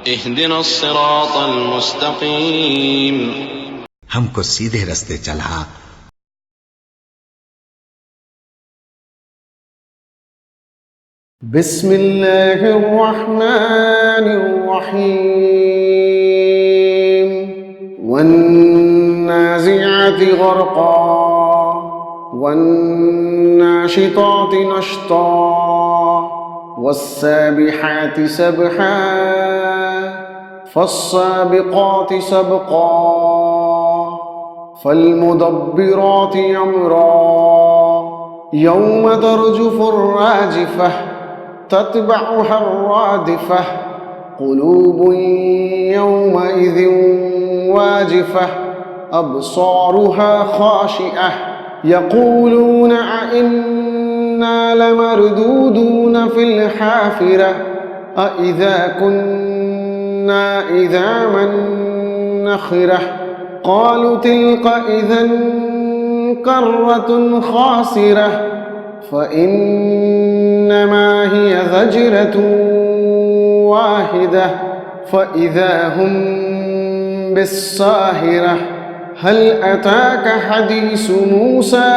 اهدنا الصراط المستقيم हमको सीधे रास्ते चला। بسم الله الرحمن الرحيم والنازعات غرقا والناشطات نشطا والسابحات سبحا فالسابقات سبقا فالمدبرات أمرا يوم ترجف الراجفة تتبعها الرادفة قلوب يومئذ واجفة أبصارها خاشئة يقولون أئنا لمردودون في الحافرة أئذا كنا عظاما نخرة قالوا تلك إذا كرة خاسرة فإنما هي زجرة واحدة فإذا هم بالساهرة هل أتاك حديث موسى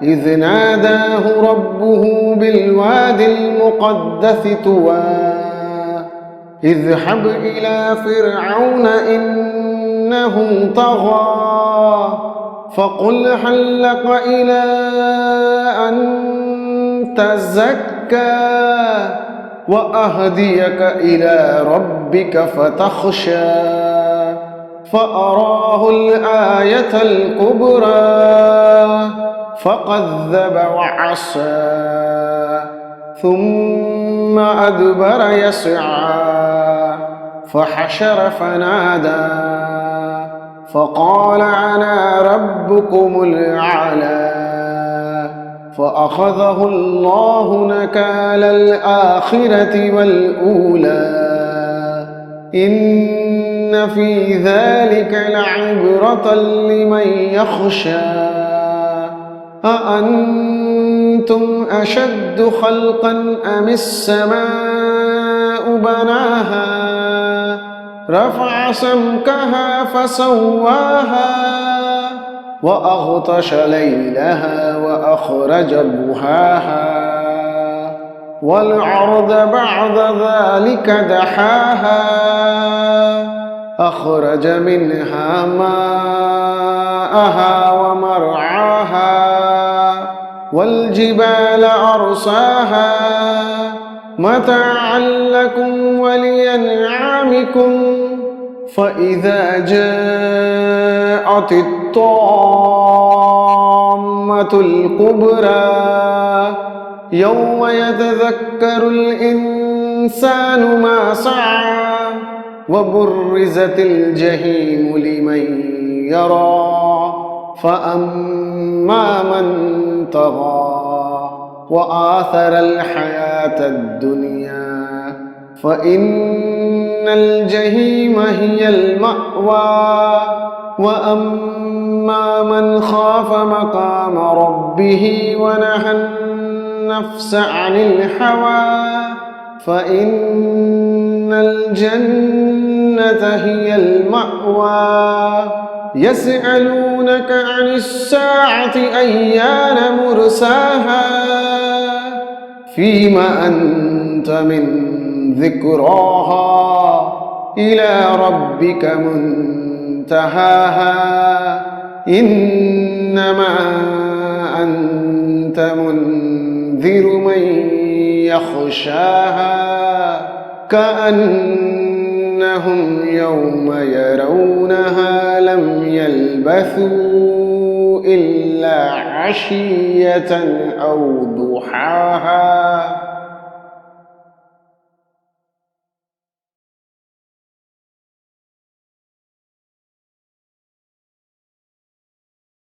إذ ناداه ربه بالوادي المقدس طوى اذهب إلى فرعون إنه طغى فقل هل لك إلى أن تزكى وأهديك إلى ربك فتخشى فأراه الآية الكبرى فكذب وعصى ثم أدبر يسعى فحشر فنادى فقال أنا ربكم الأعلى فأخذه الله نكال الآخرة والأولى إن في ذلك لعبرة لمن يخشى أأنتم أشد خلقا أم السماء بناها رفع سمكها فسواها وأغطش ليلها وأخرج ضحاها والأرض بعد ذلك دحاها أخرج منها ماءها ومرعاها والجبال أرساها متاعا لكم ولأنعامكم فإذا جاءت الطامة الكبرى يوم يتذكر الإنسان ما سعى وبرزت الجحيم لمن يرى فأما من طغى وآثر الحياة الدنيا فإن الجحيم هي المأوى وأما من خاف مقام ربه ونهى النفس عن الهوى فإن الجنة هي المأوى يسألونك عن الساعة أيان مرساها فيما أنت من ذكراها إلى ربك منتهاها إنما أنت منذر من يخشاها كأنهم يوم يرونها لم يلبثوا إلا عشية أو ضحاها